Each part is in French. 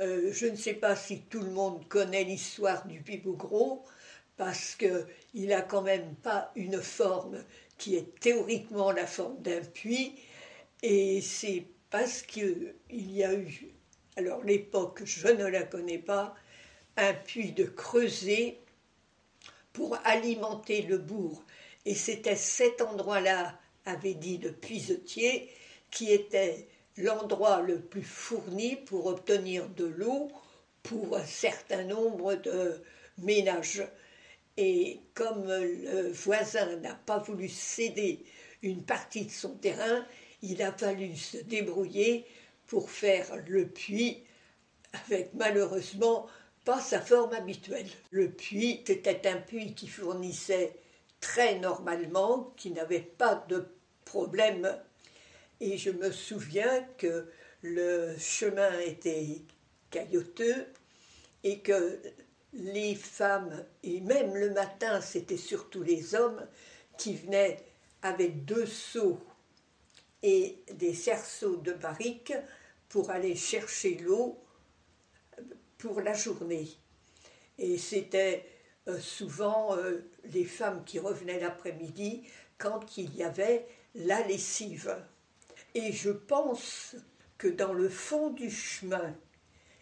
Je ne sais pas si tout le monde connaît l'histoire du Puy-Bougros, parce qu'il n'a quand même pas une forme qui est théoriquement la forme d'un puits, et c'est parce qu'il y a eu, alors l'époque je ne la connais pas, un puits de creuset pour alimenter le bourg. Et c'était cet endroit-là, avait dit le puisetier, qui était l'endroit le plus fourni pour obtenir de l'eau pour un certain nombre de ménages. Et comme le voisin n'a pas voulu céder une partie de son terrain, il a fallu se débrouiller pour faire le puits avec malheureusement pas sa forme habituelle. Le puits, c'était un puits qui fournissait très normalement, qui n'avait pas de problème. Et je me souviens que le chemin était caillouteux et que les femmes, et même le matin, c'était surtout les hommes, qui venaient avec 2 seaux et des cerceaux de barriques pour aller chercher l'eau pour la journée. Et c'était souvent les femmes qui revenaient l'après-midi quand il y avait la lessive. Et je pense que dans le fond du chemin,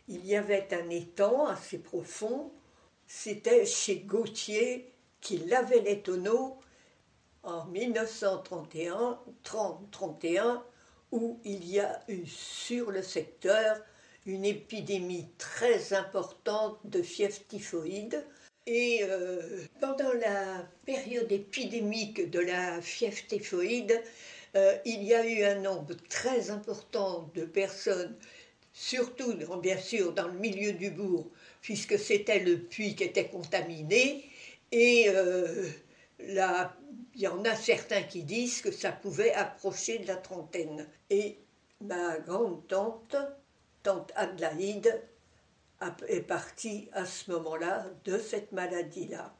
il y avait un étang assez profond. C'était chez Gautier qui lavait les tonneaux en 1931, 30-31, où il y a eu sur le secteur une épidémie très importante de fièvre typhoïde. Et pendant la période épidémique de la fièvre typhoïde, il y a eu un nombre très important de personnes, surtout bien sûr dans le milieu du bourg, puisque c'était le puits qui était contaminé, et il y en a certains qui disent que ça pouvait approcher de la trentaine. Et ma grande-tante, tante Adélaïde, est partie à ce moment-là de cette maladie-là.